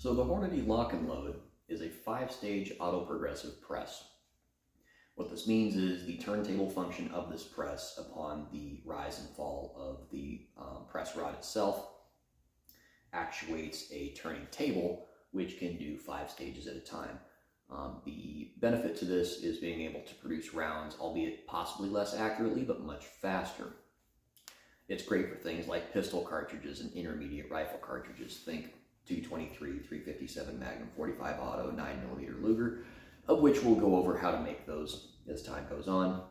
So the Hornady lock and load is a 5-stage auto-progressive press. What this means is the turntable function of this press upon the rise and fall of the press rod itself actuates a turning table, which can do 5 stages at a time. The benefit to this is being able to produce rounds, albeit possibly less accurately, but much faster. It's great for things like pistol cartridges and intermediate rifle cartridges. Think 223, 357 Magnum 45 Auto, 9mm Luger, of which we'll go over how to make those as time goes on.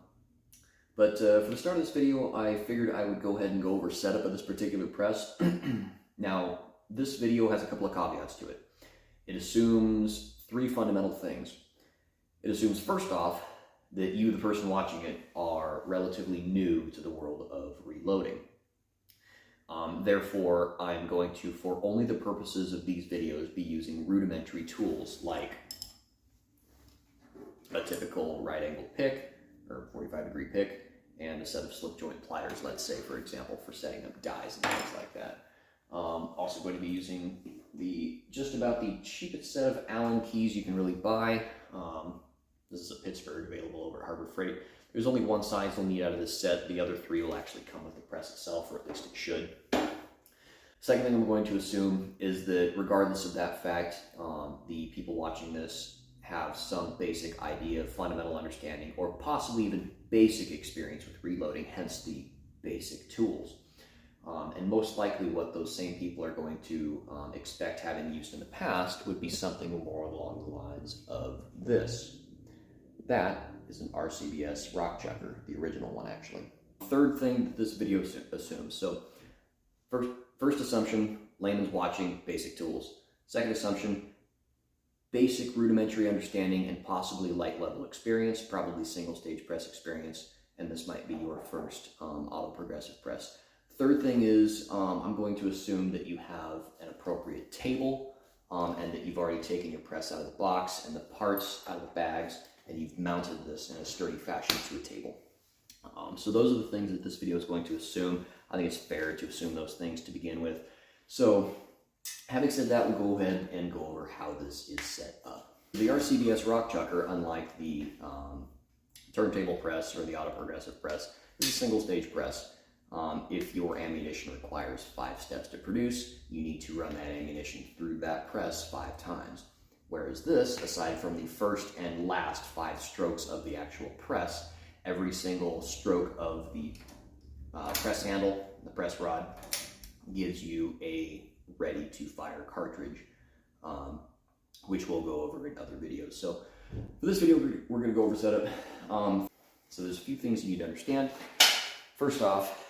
But for the start of this video, I figured I would go ahead and go over setup of this particular press. Now, this video has a couple of caveats to it. It assumes 3 fundamental things. It assumes, first off, that you, the person watching it, are relatively new to the world of reloading. Therefore, I'm going to, for only the purposes of these videos, be using rudimentary tools like a typical right-angle pick, or 45-degree pick, and a set of slip joint pliers, let's say, for example, for setting up dies and things like that. Also going to be using just about the cheapest set of Allen keys you can really buy. This is a Pittsburgh, available over at Harbor Freight. There's only one size you'll need out of this set. The other 3 will actually come with the press itself, or at least it should. Second thing I'm going to assume is that regardless of that fact, the people watching this have some basic idea, fundamental understanding, or possibly even basic experience with reloading, hence the basic tools. And most likely what those same people are going to expect having used in the past would be something more along the lines of this. That is an RCBS rock chucker, the original one actually. Third thing that this video assumes. So first assumption, layman's watching, basic tools. Second assumption, basic rudimentary understanding and possibly light level experience, probably single stage press experience, and this might be your first auto progressive press. Third thing is I'm going to assume that you have an appropriate table and that you've already taken your press out of the box and the parts out of the bags, and you've mounted this in a sturdy fashion to a table. So those are the things that this video is going to assume. I think it's fair to assume those things to begin with. So having said that, we'll go ahead and go over how this is set up. The RCBS rock chucker, unlike the turntable press or the auto progressive press, is a single stage press. If your ammunition requires 5 steps to produce, you need to run that ammunition through that press 5 times. Whereas this, aside from the first and last 5 strokes of the actual press, every single stroke of the press handle, the press rod, gives you a ready-to-fire cartridge, which we'll go over in other videos. So for this video, we're going to go over setup. So there's a few things you need to understand. First off,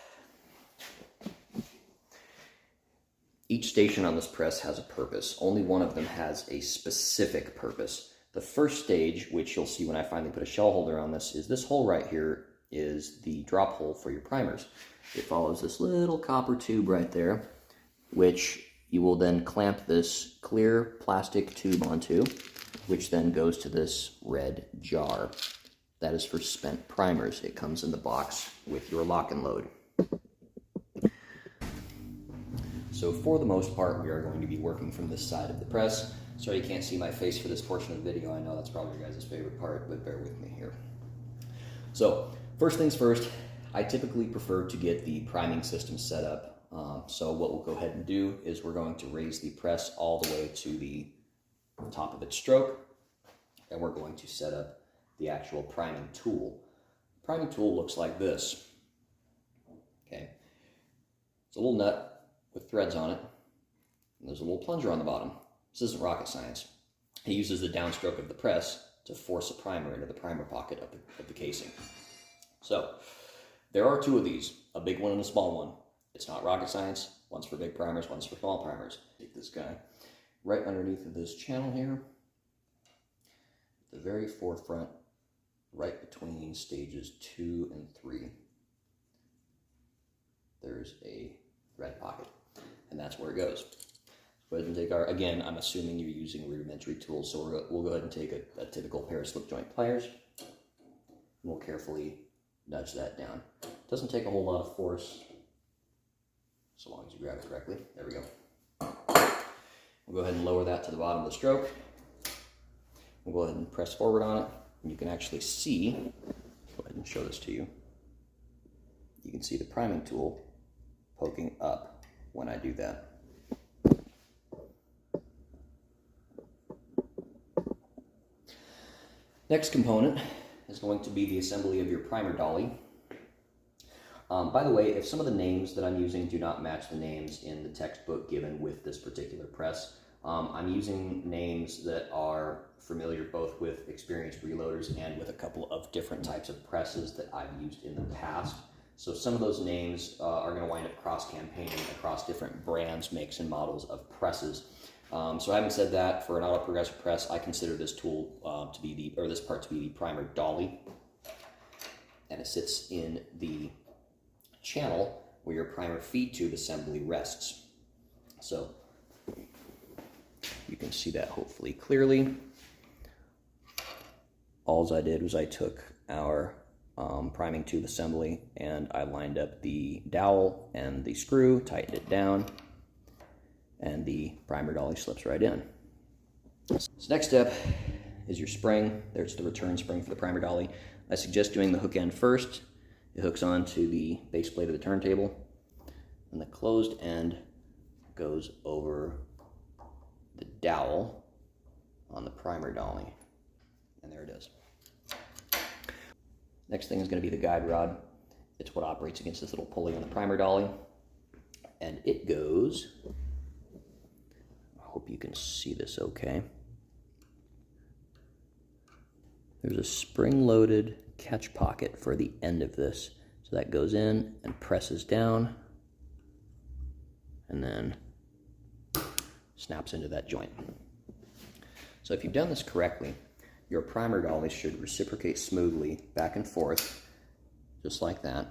each station on this press has a purpose. Only one of them has a specific purpose. The first stage, which you'll see when I finally put a shell holder on this, is this hole right here is the drop hole for your primers. It follows this little copper tube right there, which you will then clamp this clear plastic tube onto, which then goes to this red jar. That is for spent primers. It comes in the box with your lock and load. So for the most part, we are going to be working from this side of the press. Sorry you can't see my face for this portion of the video. I know that's probably your guys' favorite part, but bear with me here. So first things first, I typically prefer to get the priming system set up. So what we'll go ahead and do is we're going to raise the press all the way to the top of its stroke, and we're going to set up the actual priming tool. The priming tool looks like this. Okay, it's a little nut with threads on it, and there's a little plunger on the bottom. This isn't rocket science. It uses the downstroke of the press to force a primer into the primer pocket of the casing. So there are 2 of these, a big one and a small one. It's not rocket science. One's for big primers, one's for small primers. Take this guy right underneath of this channel here, the very forefront, right between stages 2 and 3. There's a thread pocket, and that's where it goes. Go ahead and take our, again, I'm assuming you're using rudimentary tools, so we'll go ahead and take a typical pair of slip joint pliers, and we'll carefully nudge that down. It doesn't take a whole lot of force, so long as you grab it correctly. There we go. We'll go ahead and lower that to the bottom of the stroke. We'll go ahead and press forward on it, and you can actually see, go ahead and show this to you. You can see the priming tool poking up when I do that. Next component is going to be the assembly of your primer dolly. By the way, if some of the names that I'm using do not match the names in the textbook given with this particular press, I'm using names that are familiar both with experienced reloaders and with a couple of different types of presses that I've used in the past. So some of those names are going to wind up cross-campaigning across different brands, makes, and models of presses. So having said that, for an auto progressive press, I consider this tool to be this part to be the primer dolly, and it sits in the channel where your primer feed tube assembly rests. So you can see that hopefully clearly. All I did was I took our priming tube assembly and I lined up the dowel and the screw, tightened it down, and the primer dolly slips right in. So next step is your spring. There's the return spring for the primer dolly. I suggest doing the hook end first. It hooks onto the base plate of the turntable, and the closed end goes over the dowel on the primer dolly. And there it is. Next thing is going to be the guide rod. It's what operates against this little pulley on the primer dolly. And it goes, I hope you can see this okay. There's a spring-loaded catch pocket for the end of this. So that goes in and presses down and then snaps into that joint. So if you've done this correctly, your primer dolly should reciprocate smoothly back and forth, just like that,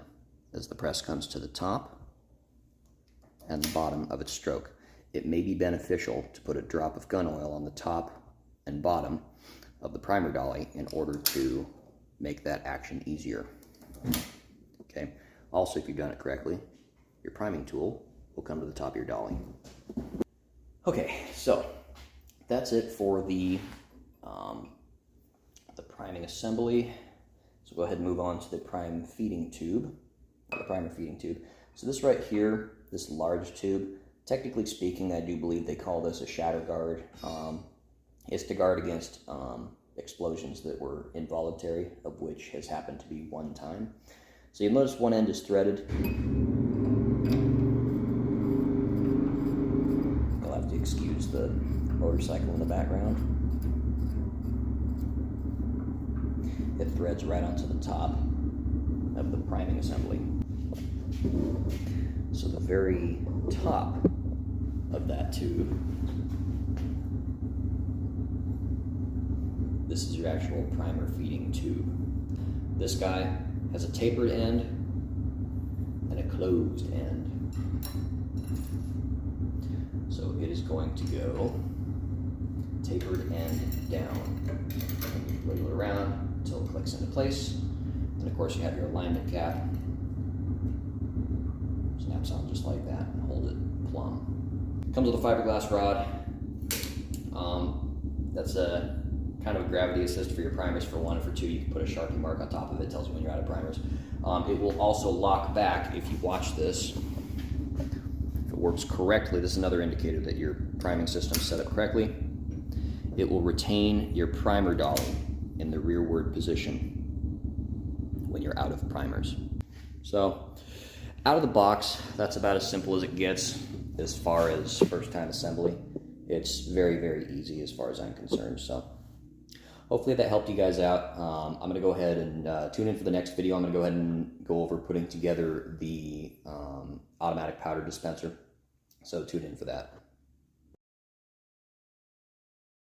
as the press comes to the top and the bottom of its stroke. It may be beneficial to put a drop of gun oil on the top and bottom of the primer dolly in order to make that action easier. Okay. Also, if you've done it correctly, your priming tool will come to the top of your dolly. Okay, so that's it for the priming assembly. So go ahead and move on to the primer feeding tube. So this right here, this large tube, technically speaking, I do believe they call this a shatter guard. It's to guard against explosions that were involuntary, of which has happened to be one time. So you'll notice one end is threaded. You'll have to excuse the motorcycle in the background. It threads right onto the top of the priming assembly. So the very top of that tube, this is your actual primer feeding tube. This guy has a tapered end and a closed end. So it is going to go tapered end down. And you wiggle it around until it clicks into place. And of course you have your alignment cap. Snaps on just like that and hold it plumb. Comes with a fiberglass rod. That's a kind of a gravity assist for your primers for one, and for two, you can put a Sharpie mark on top of it. It tells you when you're out of primers. It will also lock back if you watch this. If it works correctly, this is another indicator that your priming system is set up correctly. It will retain your primer dolly in the rearward position when you're out of primers. So out of the box, that's about as simple as it gets as far as first time assembly. It's very, very easy as far as I'm concerned. So hopefully that helped you guys out. I'm going to go ahead and tune in for the next video. I'm going to go ahead and go over putting together the automatic powder dispenser. So tune in for that.